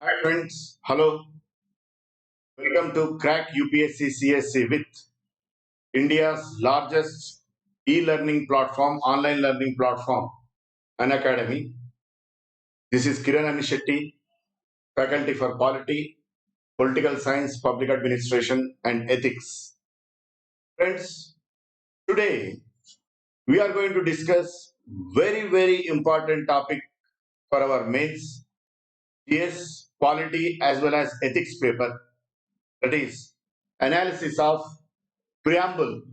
Hi friends, hello. Welcome to Crack UPSC CSC with India's largest e-learning platform, online learning platform, Unacademy. This is Kiran Anishetty, Faculty for Polity, Political Science, Public Administration and Ethics. Friends, today we are going to discuss very important topic for our mains, GS, Polity as well as Ethics paper, that is analysis of preamble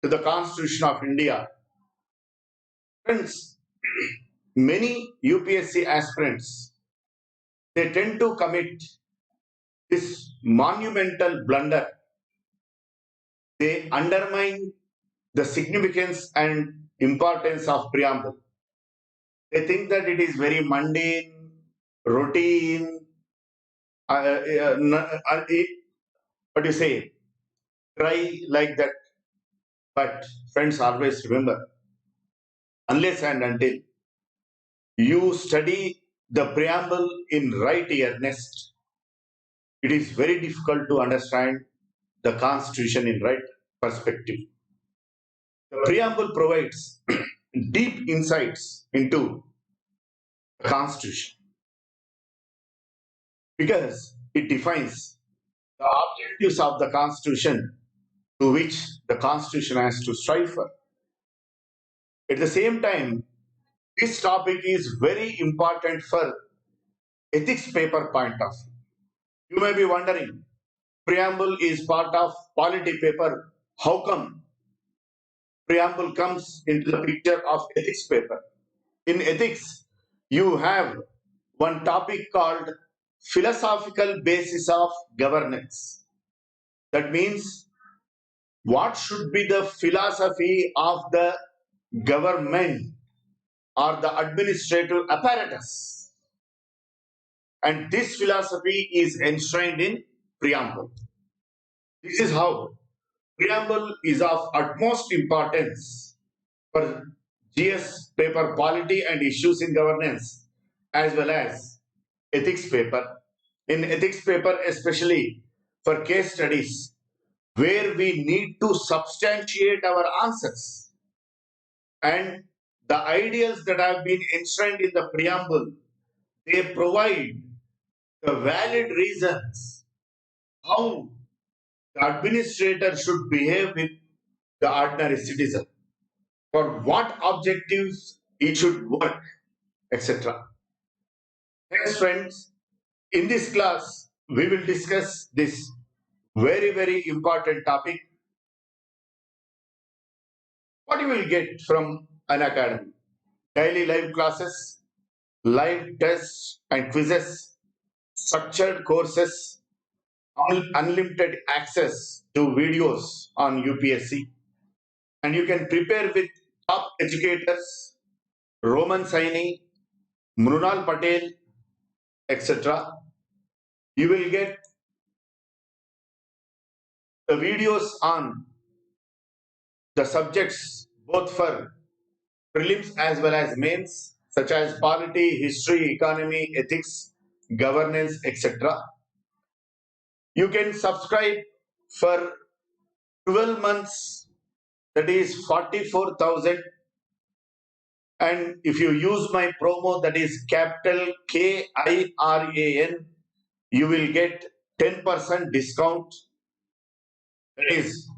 to the Constitution of India. Friends, many UPSC aspirants, they tend to commit this monumental blunder. They undermine the significance and importance of preamble. They think that it is very mundane, routine, what do you say, dry like that. But friends, always remember, unless and until you study the preamble in right earnest, it is very difficult to understand the Constitution in right perspective. The preamble provides deep insights into the Constitution because it defines the objectives of the Constitution to which the Constitution has to strive for. At the same time, this topic is very important for ethics paper point of view. You may be wondering, preamble is part of polity paper. How come preamble comes into the picture of ethics paper? In ethics, you have one topic called philosophical basis of governance. That means what should be the philosophy of the government or the administrative apparatus. And this philosophy is enshrined in preamble. This is how preamble is of utmost importance for GS paper polity and issues in governance as well as ethics paper. In ethics paper, especially for case studies, where we need to substantiate our answers and the ideals that have been enshrined in the preamble, they provide the valid reasons how the administrator should behave with the ordinary citizen, for what objectives it should work, etc. Next, friends, in this class, we will discuss this very important topic. What you will get from an academy? Daily live classes, live tests and quizzes, structured courses, unlimited access to videos on UPSC. And you can prepare with top educators, Roman Saini, Mrunal Patel, etc. You will get the videos on the subjects both for prelims as well as mains, such as polity, history, economy, ethics, governance, etc. You can subscribe for 12 months, that is 44,000. And if you use my promo, that is capital KIRAN, you will get 10% discount, that is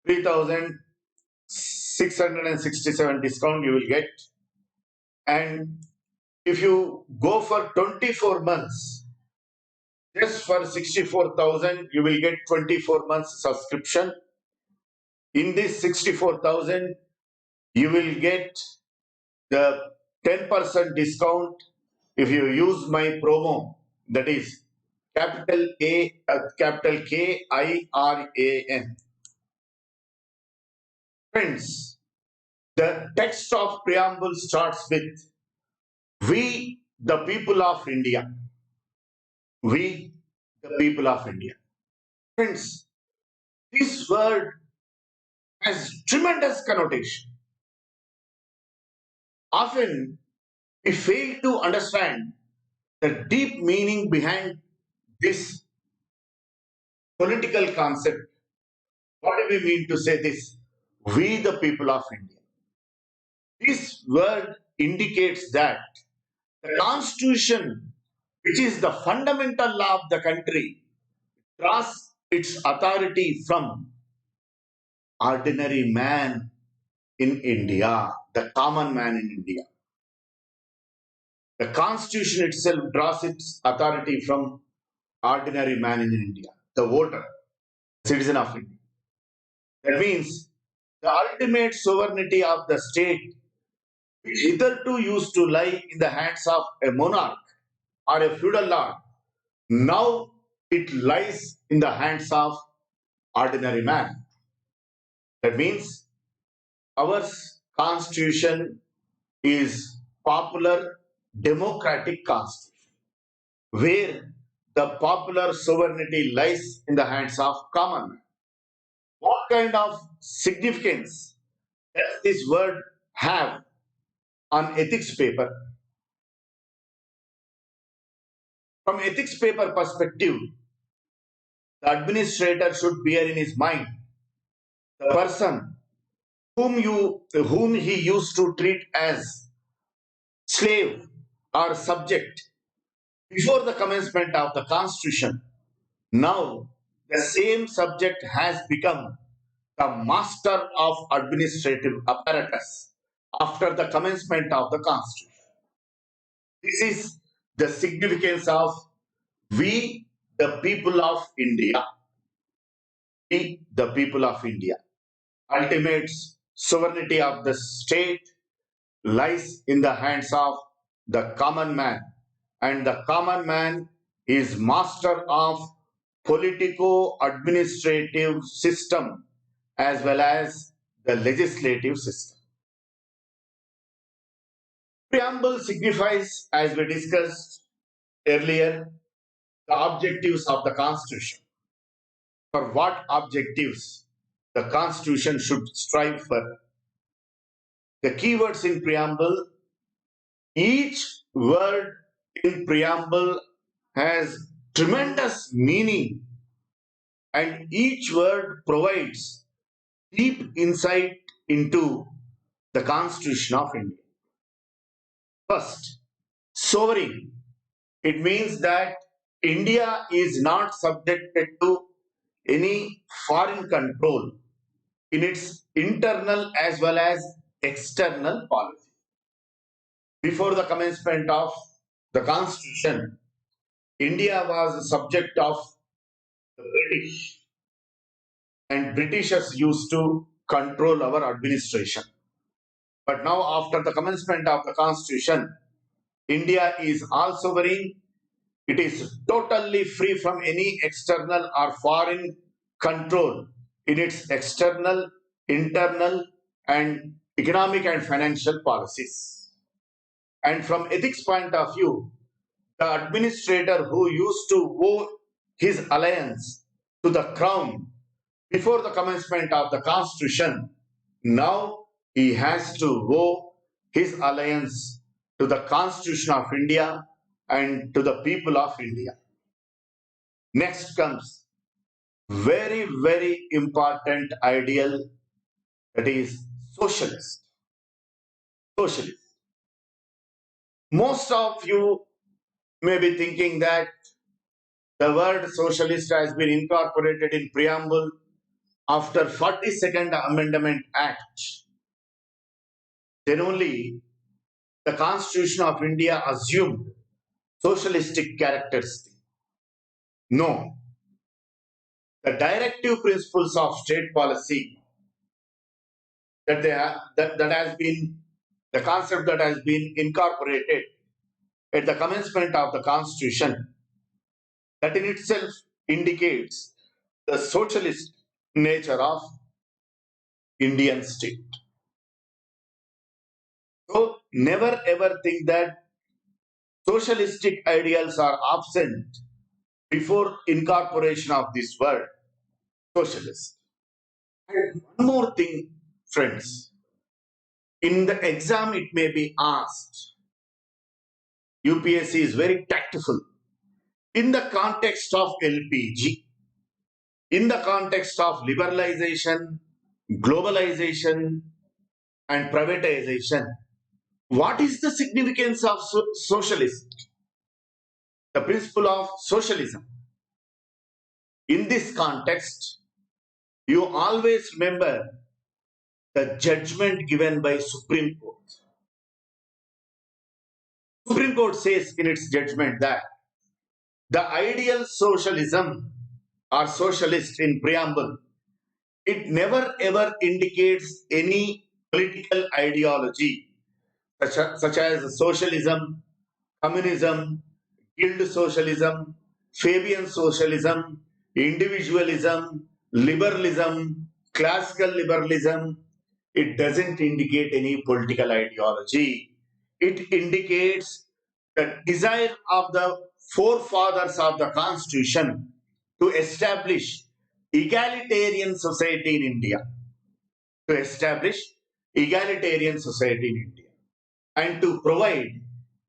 3,667 discount you will get. And if you go for 24 months, just for 64,000, you will get 24 months subscription. In this 64,000, you will get the 10% discount if you use my promo, that is capital KIRAN. Friends, the text of preamble starts with we the people of India. We the people of India. Friends, this word has tremendous connotation. Often we fail to understand The deep meaning behind this political concept, what do we mean to say this? We, the people of India. This word indicates that the constitution, which is the fundamental law of the country, draws its authority from ordinary man in India, the common man in India. The constitution itself draws its authority from ordinary man in India, the voter, citizen of India. That means the ultimate sovereignty of the state, which hitherto used to lie in the hands of a monarch or a feudal lord, now it lies in the hands of ordinary man. That means our constitution is popular democratic constitution, where the popular sovereignty lies in the hands of common man. What kind of significance does this word have on ethics paper? From ethics paper perspective, the administrator should bear in his mind the person whom he used to treat as slave or subject before the commencement of the constitution. Now the same subject has become the master of administrative apparatus after the commencement of the constitution. This is the significance of we, the people of India. We, the people of India. Ultimate sovereignty of the state lies in the hands of the common man, and the common man is master of politico-administrative system as well as the legislative system. Preamble signifies, as we discussed earlier, the objectives of the Constitution. For what objectives the Constitution should strive for? The keywords in preamble, each word in preamble has tremendous meaning, and each word provides deep insight into the Constitution of India. First, sovereign. It means that India is not subjected to any foreign control in its internal as well as external policy. Before the commencement of the Constitution, India was a subject of the British, and Britishers used to control our administration. But now, after the commencement of the Constitution, India is all sovereign. It is totally free from any external or foreign control in its external, internal, and economic and financial policies. And from ethics point of view, the administrator who used to owe his allegiance to the crown before the commencement of the constitution, now he has to owe his allegiance to the Constitution of India and to the people of India. Next comes very, very important ideal, that is socialist. Socialist. Most of you may be thinking that the word socialist has been incorporated in preamble after 42nd Amendment Act. Then only the Constitution of India assumed socialistic characteristics. No. The directive principles of state policy that has been the concept that has been incorporated at the commencement of the Constitution, that in itself indicates the socialist nature of Indian state. So never ever think that socialistic ideals are absent before incorporation of this word socialist. And one more thing, friends, in the exam it may be asked UPSC is very tactful. In the context of LPG, in the context of liberalization, globalization, and privatization, what is the significance of socialism? The principle of socialism. In this context, you always remember the judgment given by Supreme Court. Supreme Court says in its judgment that the ideal socialism or socialist in preamble, it never ever indicates any political ideology such as socialism, communism, guild socialism, Fabian socialism, individualism, liberalism, classical liberalism. It doesn't indicate any political ideology. It indicates the desire of the forefathers of the Constitution to establish egalitarian society in India. To establish egalitarian society in India and to provide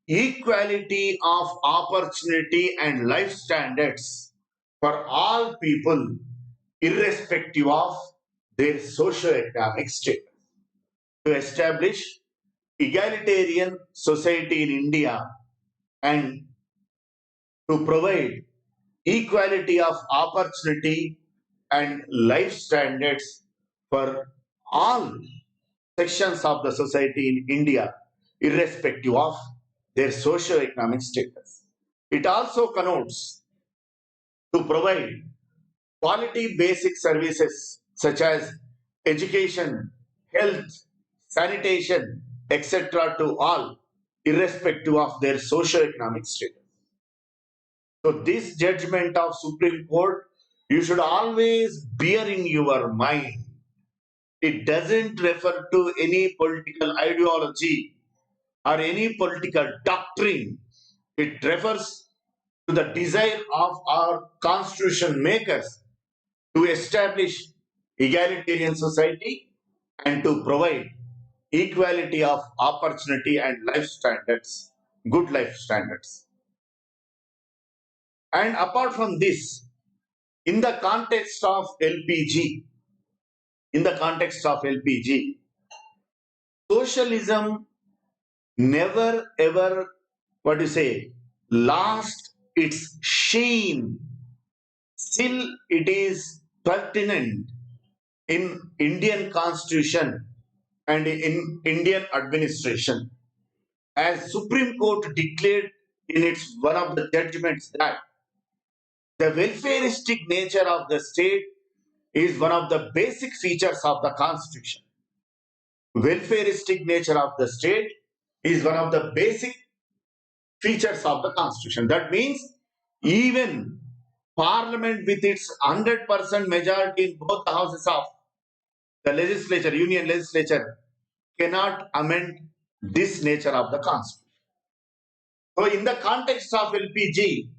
equality of opportunity and life standards for all people irrespective of their socio-economic status. To establish egalitarian society in India and to provide equality of opportunity and life standards for all sections of the society in India, irrespective of their socio-economic status. It also connotes to provide quality basic services such as education, health, sanitation, etc. to all, irrespective of their socio-economic status. So this judgment of Supreme Court, you should always bear in your mind. It doesn't refer to any political ideology or any political doctrine. It refers to the desire of our constitution makers to establish egalitarian society and to provide equality of opportunity and life standards, good life standards. And apart from this, in the context of LPG, socialism never ever, lost its sheen. Still, it is pertinent in Indian constitution and in Indian administration. As Supreme Court declared in its one of the judgments that the welfareistic nature of the state is one of the basic features of the constitution. Welfareistic nature of the state is one of the basic features of the constitution. That means even parliament with its 100% majority in both the houses of the legislature, union legislature, cannot amend this nature of the constitution. So in the context of LPG,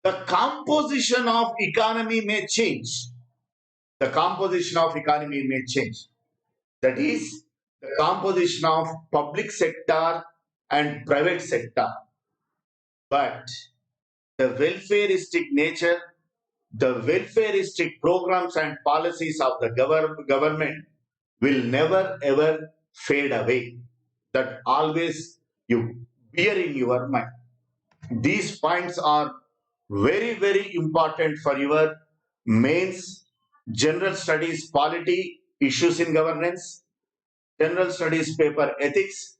the composition of economy may change. The composition of economy may change. That is, the composition of public sector and private sector. But the welfareistic nature, the welfareistic programs and policies of the government will never ever fade away. That always you bear in your mind. These points are very, very important for your mains, general studies, polity, issues in governance, general studies paper ethics,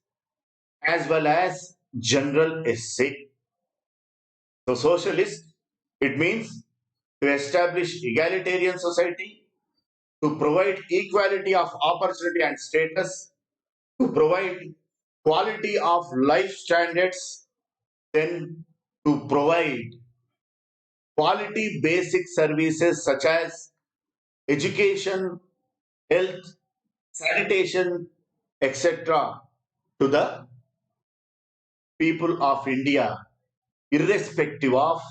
as well as general essay. So socialist, it means to establish egalitarian society, to provide equality of opportunity and status, to provide quality of life standards, then to provide quality basic services such as education, health, sanitation, etc. to the people of India, irrespective of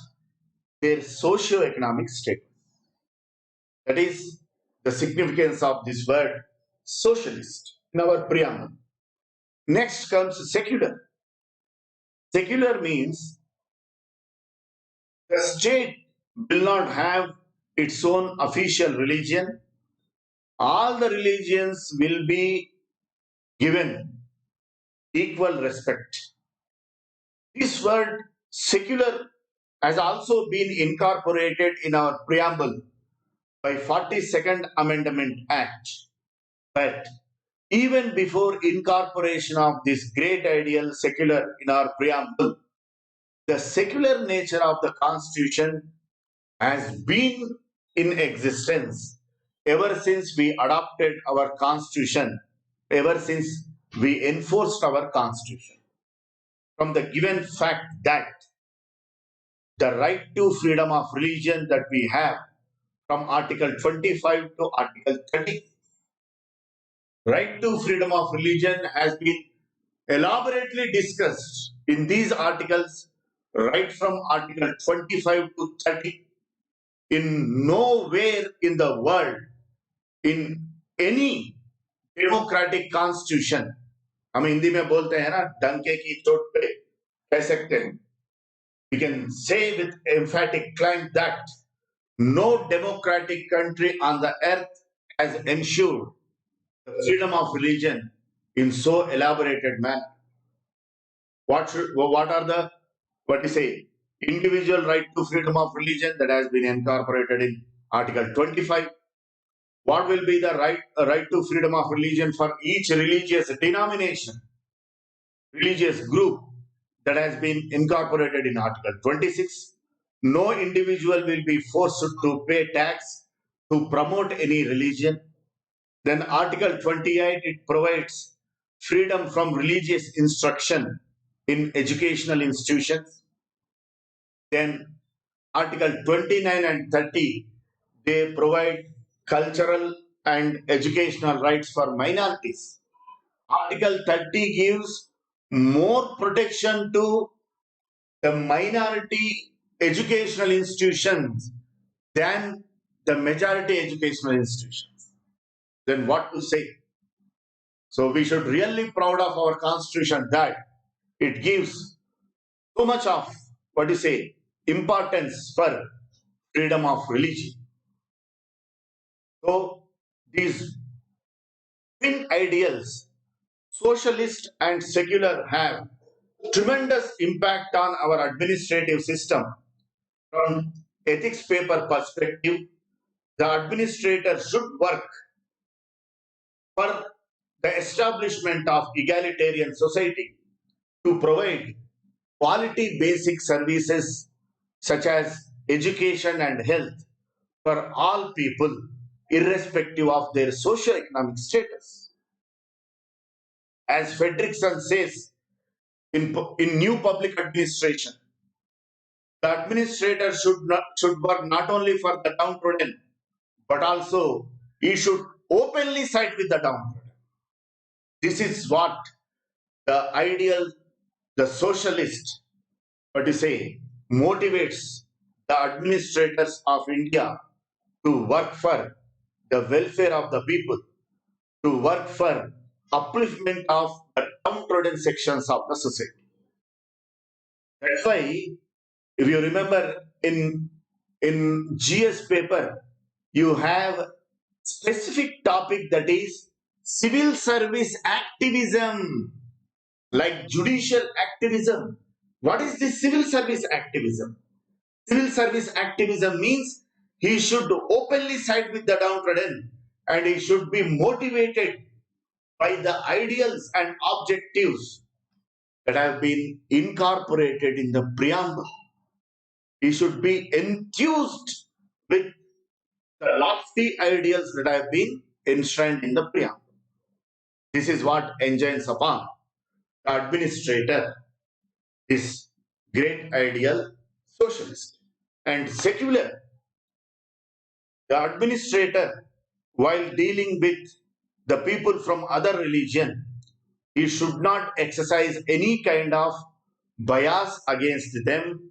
their socio-economic status. That is the significance of this word socialist in our preamble. Next comes secular. Secular means the state will not have its own official religion. All the religions will be given equal respect. This word secular has also been incorporated in our preamble by 42nd Amendment Act. But even before incorporation of this great ideal secular in our preamble, the secular nature of the Constitution has been in existence ever since we adopted our Constitution, ever since we enforced our Constitution. From the given fact that the right to freedom of religion that we have from Article 25 to Article 30, right to freedom of religion has been elaborately discussed in these articles right from Article 25 to 30. In nowhere in the world, in any democratic constitution, हम हिंदी में बोलते हैं ना, डंके की चोट पे कह सकते हैं, we can say with emphatic claim that no democratic country on the earth has ensured the freedom of religion in so elaborated manner. What are the, what you say, individual right to freedom of religion that has been incorporated in Article 25? What will be the right to freedom of religion for each religious denomination, religious group that has been incorporated in Article 26? No individual will be forced to pay tax to promote any religion. Then Article 28, it provides freedom from religious instruction in educational institutions. Then Article 29 and 30, they provide cultural and educational rights for minorities. Article 30 gives more protection to the minority educational institutions than the majority educational institutions. Then what to say? So we should really be proud of our constitution that it gives so much of, what you say, importance for freedom of religion. So these twin ideals, socialist and secular, have tremendous impact on our administrative system. From ethics paper perspective, the administrator should work for the establishment of egalitarian society to provide quality basic services such as education and health for all people, irrespective of their socio-economic status. As Fredrickson says in New Public Administration, the administrator should work not only for the downtrodden, but also he should openly side with the downtrodden. This is what the ideal, the socialist, what you say, motivates the administrators of India to work for the welfare of the people, to work for upliftment of the downtrodden sections of the society. That's why, if you remember in GS paper, you have specific topic that is civil service activism, like judicial activism. What is this civil service activism? Civil service activism means he should openly side with the downtrodden and he should be motivated by the ideals and objectives that have been incorporated in the preamble. He should be enthused with the lofty ideals that have been enshrined in the preamble. This is what enjoins upon the administrator, this great ideal socialist and secular. The administrator, while dealing with the people from other religion, he should not exercise any kind of bias against them,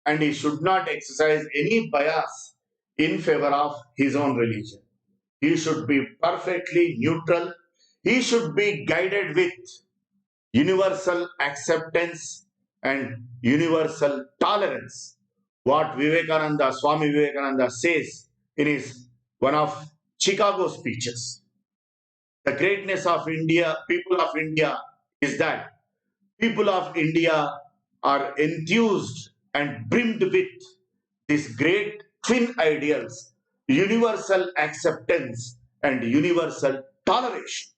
and he should not exercise any bias in favor of his own religion. He should be perfectly neutral. He should be guided with universal acceptance and universal tolerance. What Swami Vivekananda says in his one of Chicago speeches. The greatness of India, people of India, is that people of India are enthused and brimmed with these great twin ideals, universal acceptance and universal toleration.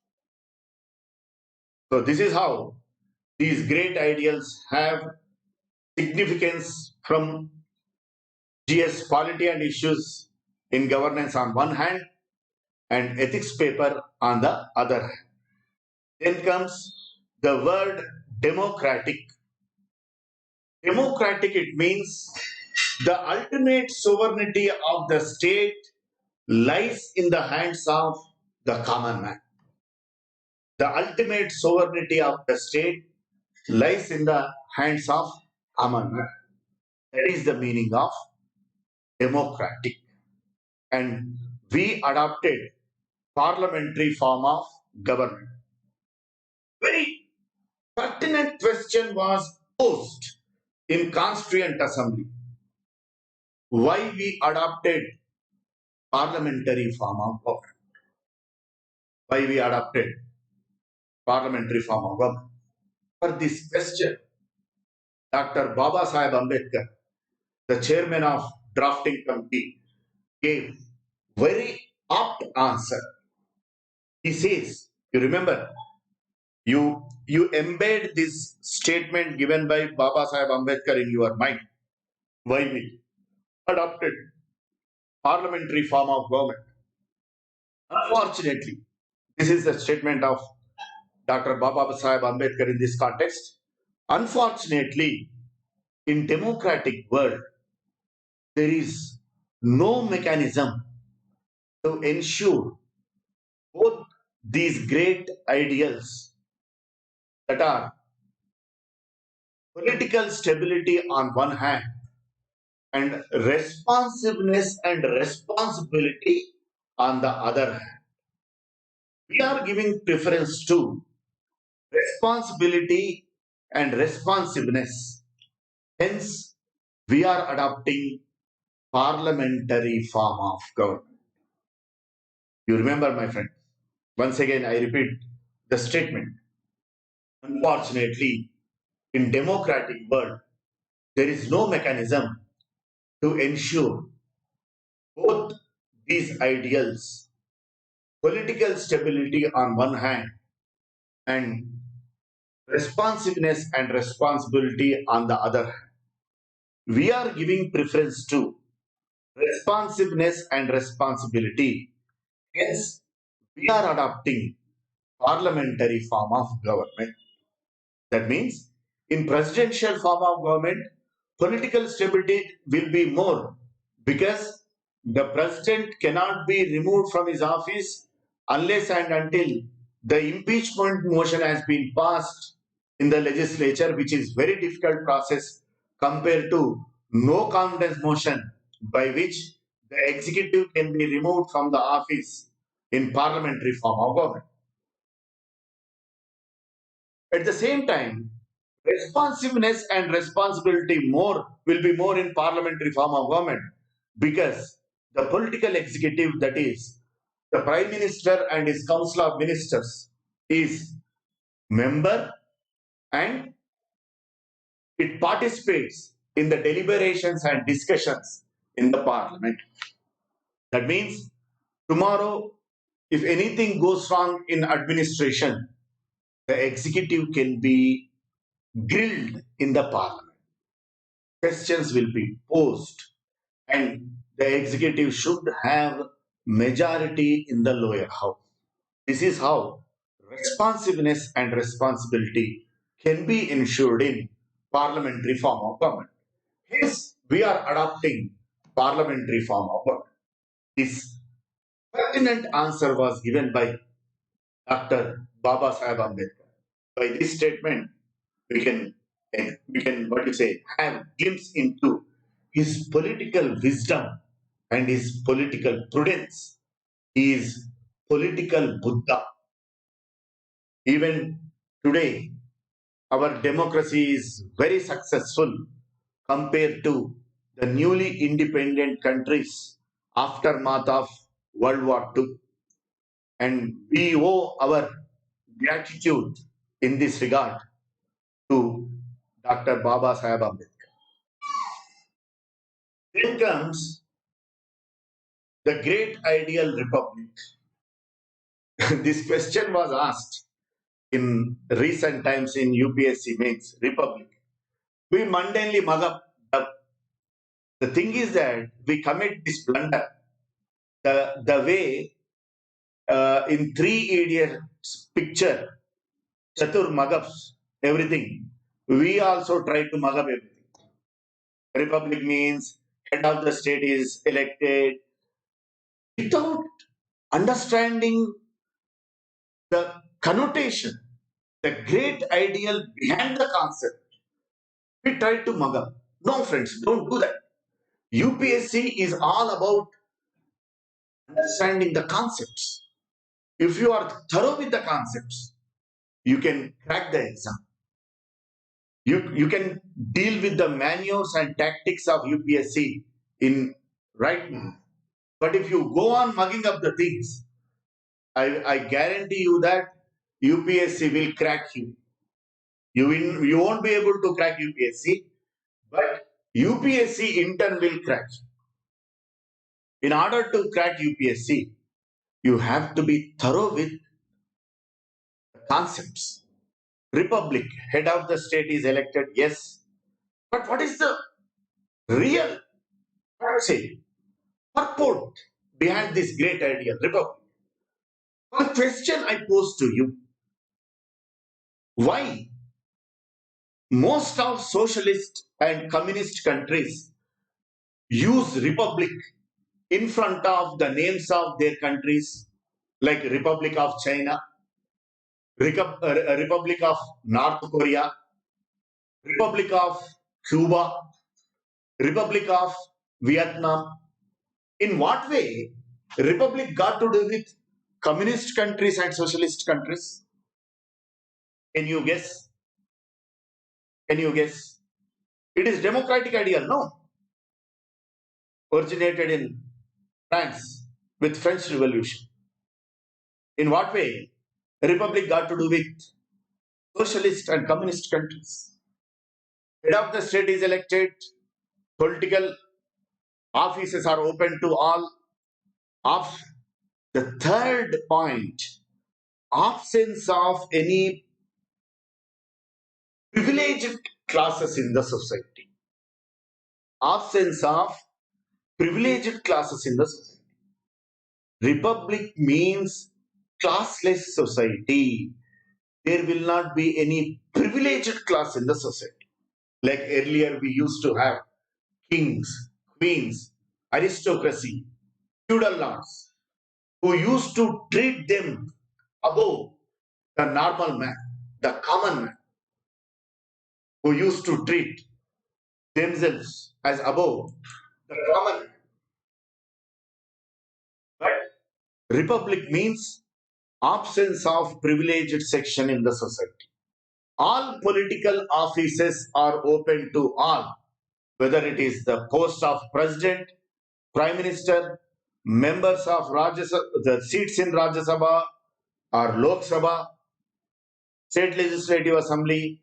So this is how these great ideals have significance from GS polity and issues in governance on one hand and ethics paper on the other hand. Then comes the word democratic. Democratic, it means the ultimate sovereignty of the state lies in the hands of the common man. The ultimate sovereignty of the state lies in the hands of common man. That is the meaning of democratic. And we adopted parliamentary form of government. Very pertinent question was posed in Constituent Assembly. Why we adopted parliamentary form of government? Why we adopted parliamentary form of government? For this question, Dr. Baba Sahib Ambedkar, the chairman of drafting committee, gave very apt answer. He says, you remember, you embed this statement given by Baba Sahib Ambedkar in your mind. Why we adopted parliamentary form of government? Unfortunately, this is the statement of Dr. Baba Sahib Ambedkar in this context. Unfortunately, in democratic world, there is no mechanism to ensure both these great ideals that are political stability on one hand and responsiveness and responsibility on the other hand. We are giving preference to responsibility and responsiveness. Hence, we are adopting parliamentary form of government. You remember, my friend. Once again, I repeat the statement. Unfortunately, in democratic world, there is no mechanism to ensure both these ideals, political stability on one hand and responsiveness and responsibility on the other hand. We are giving preference to responsiveness and responsibility. Hence, we are adopting parliamentary form of government. That means in presidential form of government, political stability will be more because the president cannot be removed from his office unless and until the impeachment motion has been passed in the legislature, which is very difficult process compared to no confidence motion by which the executive can be removed from the office in parliamentary form of government. At the same time, responsiveness and responsibility will be more in parliamentary form of government because the political executive, that is the prime minister and his council of ministers, is member and it participates in the deliberations and discussions in the parliament. That means tomorrow, if anything goes wrong in administration, the executive can be grilled in the parliament. Questions will be posed and the executive should have majority in the lower house. This is how responsiveness and responsibility can be ensured in parliamentary form of government. Hence, we are adopting parliamentary form of government. This pertinent answer was given by Dr. Baba Sahib Ambedkar. By this statement, we can have glimpse into his political wisdom and his political prudence. He is political Buddha. Even today, our democracy is very successful compared to the newly independent countries aftermath of World War II. And we owe our gratitude in this regard to Dr. Baba Saheb Ambedkar. Then comes the great ideal republic. This question was asked in recent times in UPSC mains, republic. We mundanely mug up. The thing is that we commit this blunder the way in Three Idiots picture, Chatur mugups everything. We also try to mug up everything. Republic means head of the state is elected without understanding the connotation, the great ideal behind the concept. We try to mug up. No, friends, don't do that. UPSC is all about understanding the concepts. If you are thorough with the concepts, you can crack the exam. You can deal with the manuals and tactics of UPSC in right now. But if you go on mugging up the things, I guarantee you that UPSC will crack you. You won't be able to crack UPSC, but UPSC in turn will crack you. In order to crack UPSC, you have to be thorough with concepts. Republic, head of the state is elected, yes. But what is the real, purport behind this great idea, republic? One question I pose to you: why most of socialist and communist countries use republic in front of the names of their countries, like Republic of China, Republic of North Korea, Republic of Cuba, Republic of Vietnam? In what way republic got to do with communist countries and socialist countries? Can you guess? Can you guess? It is democratic ideal, no? Originated in France with French Revolution. In what way republic got to do with socialist and communist countries? Head of the state is elected, political offices are open to all. Of the third point, absence of any privileged classes in the society. Absence of privileged classes in the society. Republic means classless society. There will not be any privileged class in the society. Like earlier we used to have kings, queens, aristocracy, feudal lords, who used to treat them above the normal man, the common man, who used to treat themselves as above the common man. But republic means absence of privileged section in the society. All political offices are open to all, whether it is the post of president, prime minister, members of Rajya Sabha, the seats in Rajya Sabha or Lok Sabha, state legislative assembly.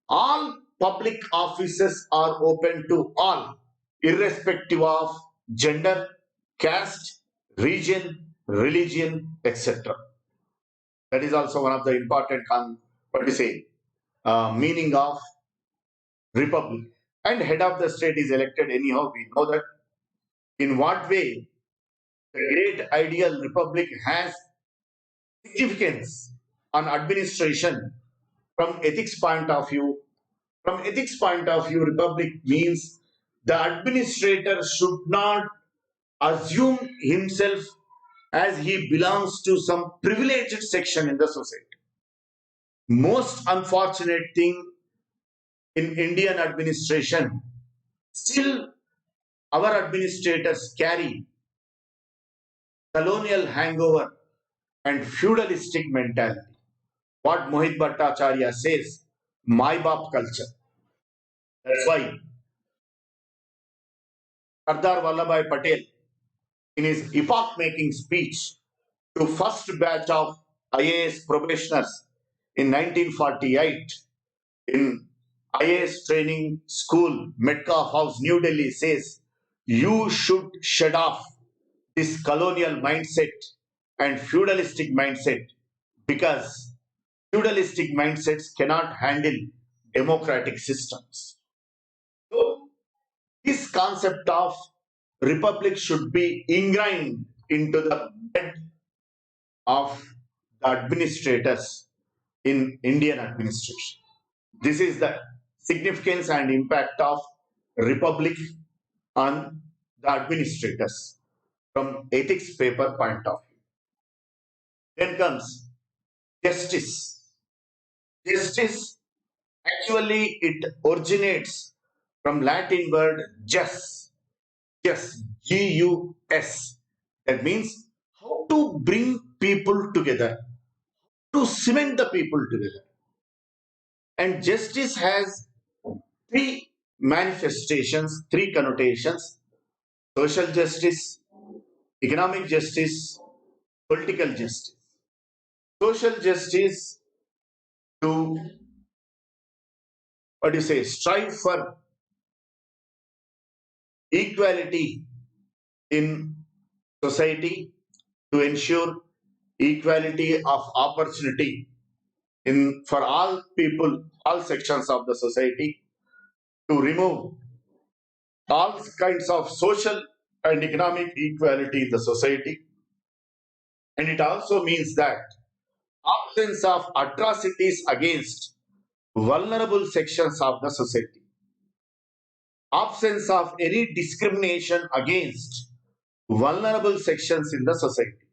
All public offices are open to all, irrespective of gender, caste, region, religion, etc. That is also one of the important, meaning of republic. And head of the state is elected anyhow. We know that. In what way the great ideal republic has significance on administration from ethics point of view. From ethics point of view, republic means the administrator should not assume himself as he belongs to some privileged section in the society. Most unfortunate thing in Indian administration, still our administrators carry colonial hangover and feudalistic mentality. What Mohit Bhattacharya says, My Bap culture. That's why Sardar Vallabhai Patel, in his epoch-making speech to first batch of IAS probationers in 1948 in IAS training school, Metcalfe House, New Delhi, says, you should shed off this colonial mindset and feudalistic mindset because feudalistic mindsets cannot handle democratic systems. So, this concept of republic should be ingrained into the blood of the administrators in Indian administration. This is the significance and impact of republic on the administrators from ethics paper point of view. Then comes justice. Justice, actually it originates from Latin word jus, G-U-S. That means how to bring people together, to cement the people together. And justice has three manifestations, three connotations: social justice, economic justice, political justice. Social justice, to strive for equality in society, to ensure equality of opportunity in for all people, all sections of the society, to remove all kinds of social and economic equality in the society. And it also means that absence of atrocities against vulnerable sections of the society, absence of any discrimination against vulnerable sections in the society.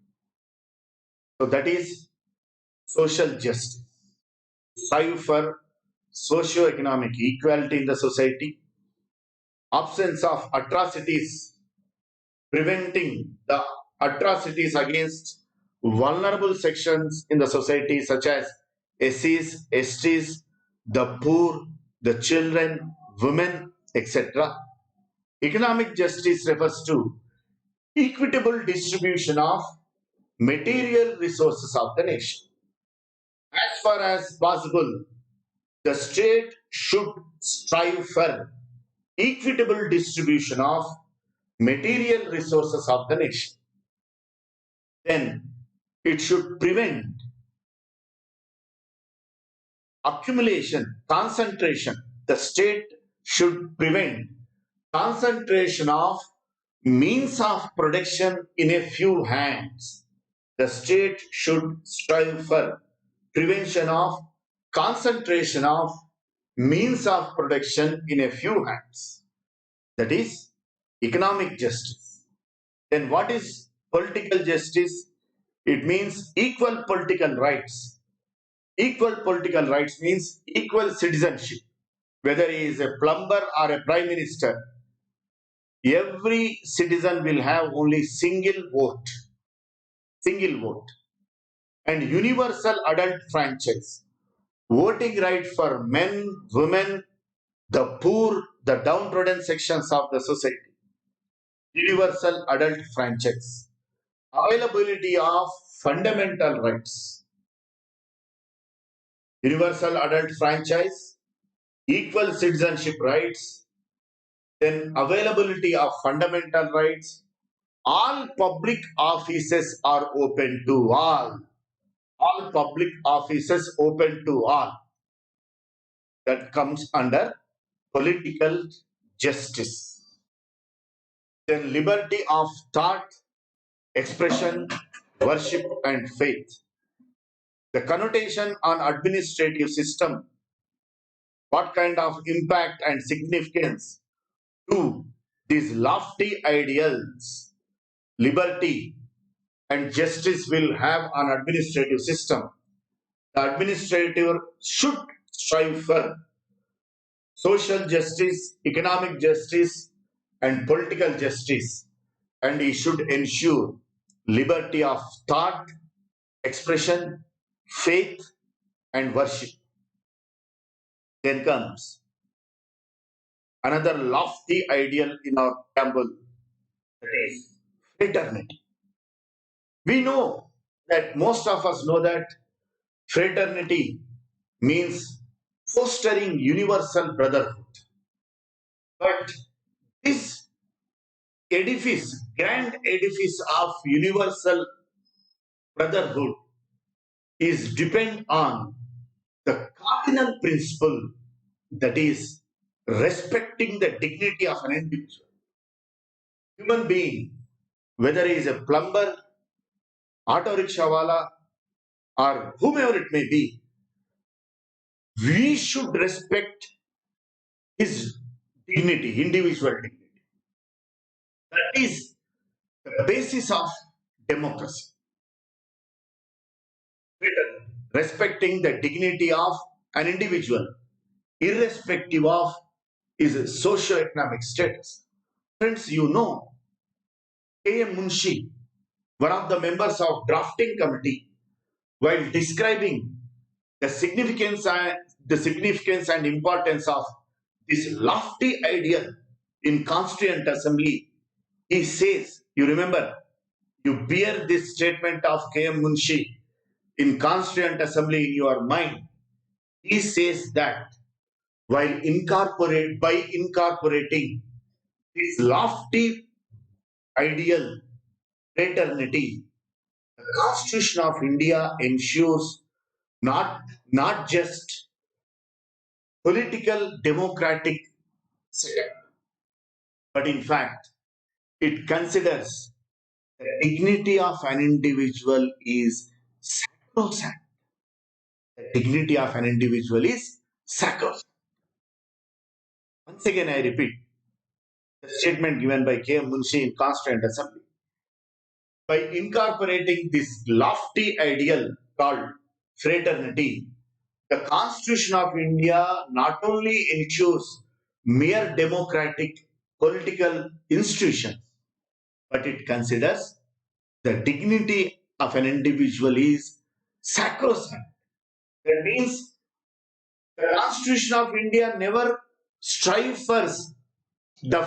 So that is social justice. Strive for socio-economic equality in the society, absence of atrocities, preventing the atrocities against vulnerable sections in the society such as SCs, STs, the poor, the children, women, etc. Economic justice refers to equitable distribution of material resources of the nation. As far as possible, the state should strive for equitable distribution of material resources of the nation. Then it should prevent accumulation, concentration. The state should prevent concentration of means of production in a few hands. The state should strive for prevention of concentration of means of production in a few hands. That is economic justice. Then what is political justice? It means equal political rights. Equal political rights means equal citizenship. Whether he is a plumber or a prime minister, every citizen will have only single vote. Single vote. And universal adult franchise. Voting right for men, women, the poor, the downtrodden sections of the society. Universal adult franchise. Availability of fundamental rights. Universal adult franchise, equal citizenship rights, then availability of fundamental rights. All public offices are open to all. All public offices open to all. That comes under political justice. Then liberty of thought, expression, worship and faith. The connotation on administrative system, what kind of impact and significance do these lofty ideals, liberty and justice will have on administrative system. The administrator should strive for social justice, economic justice and political justice, and he should ensure liberty of thought, expression, faith and worship. Then comes another lofty ideal in our preamble, that is fraternity. We know that most of us know that fraternity means fostering universal brotherhood. But this grand edifice of universal brotherhood is depend on the cardinal principle, that is respecting the dignity of an individual human being, whether he is a plumber, auto rickshaw wala, or whomever it may be. We should respect his dignity, individual dignity. That is the basis of democracy. Respecting the dignity of an individual, irrespective of his socio-economic status. Friends, you know, A.M. Munshi, one of the members of drafting committee, while describing the significance and importance of this lofty ideal in Constituent Assembly, he says, you remember, you bear this statement of K.M. Munshi in Constituent Assembly in your mind. He says that while incorporating this lofty ideal fraternity, the Constitution of India ensures not just political democratic setup, but in fact, it considers the dignity of an individual is sacrosanct. The dignity of an individual is sacrosanct. Once again, I repeat the statement given by K.M. Munshi in Constituent Assembly. By incorporating this lofty ideal called fraternity, the Constitution of India not only ensures mere democratic political institutions, but it considers the dignity of an individual is sacrosanct. That means the Constitution of India never strives for the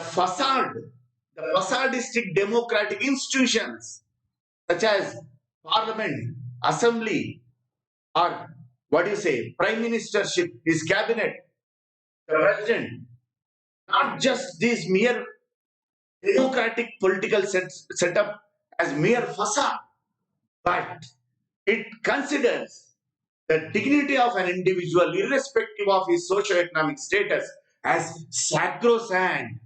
facadistic democratic institutions such as parliament, assembly, or what do you say, prime ministership, his cabinet, the president, not just this mere democratic political setup as mere facade, but it considers the dignity of an individual, irrespective of his socio-economic status, as sacrosanct,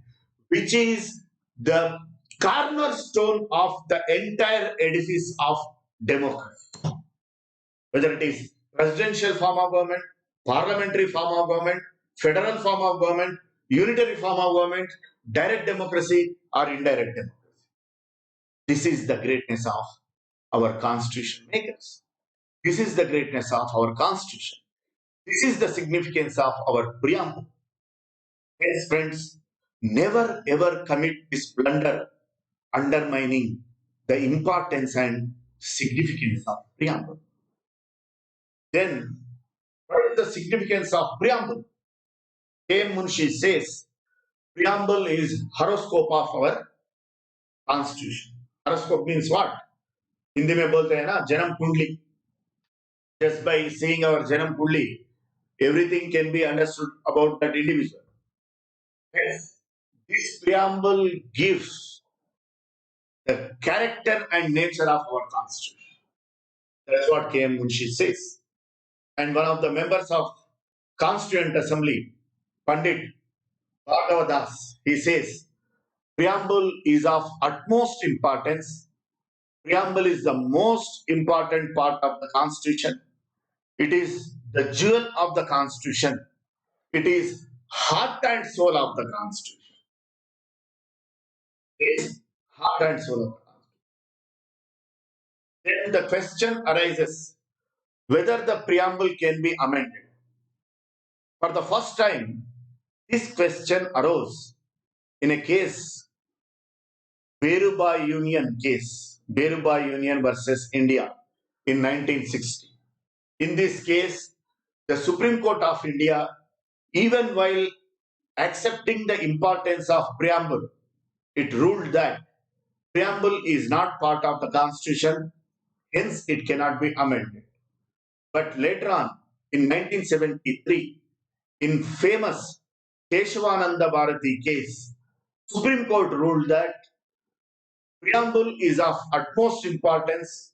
which is the cornerstone of the entire edifice of democracy. Whether it is presidential form of government, parliamentary form of government, federal form of government, unitary form of government, direct democracy, or indirect democracy. This is the greatness of our constitution makers. This is the greatness of our constitution. This is the significance of our preamble. Hence, friends, never ever commit this blunder undermining the importance and significance of preamble. Then, what is the significance of preamble? K.M. Munshi says, preamble is horoscope of our constitution. Horoscope means what? Hindi में बोलते हैं ना जन्म कुंडली. Just by seeing our janam kundli, everything can be understood about that individual. Hence, this preamble gives the character and nature of our constitution. That's what K.M. Munshi says. And one of the members of Constituent Assembly, Pandit Bhargava, he says, preamble is of utmost importance. Preamble is the most important part of the Constitution. It is the jewel of the Constitution. It is heart and soul of the Constitution. It is heart and soul of the Constitution. Then the question arises whether the preamble can be amended. For the first time, this question arose in a case, Berubai Union case, Berubai Union versus India in 1960. In this case, the Supreme Court of India Even while accepting the importance of preamble, it ruled that preamble is not part of the constitution, hence it cannot be amended. But later on, in 1973, in famous Keshavananda Bharati case, Supreme Court ruled that preamble is of utmost importance.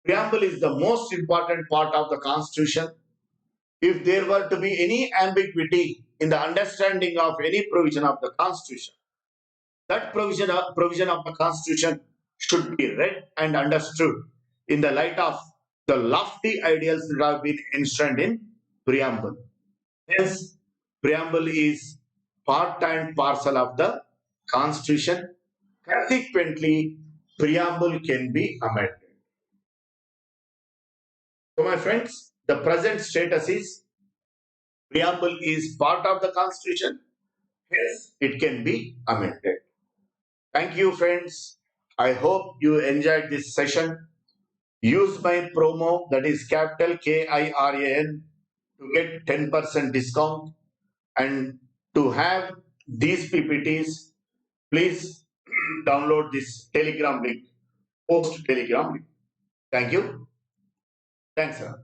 Preamble is the most important part of the constitution. If there were to be any ambiguity in the understanding of any provision of the constitution, that provision of the constitution should be read and understood in the light of the lofty ideals that have been enshrined in preamble. Hence, preamble is part and parcel of the constitution. Consequently, preamble can be amended. So, my friends, the present status is preamble is part of the constitution. Yes, it can be amended. Thank you, friends. I hope you enjoyed this session. Use my promo, that is capital KIRAN, to get 10% discount. And to have these PPTs, please download this Telegram link, post Telegram link. Thank you. Thanks a lot.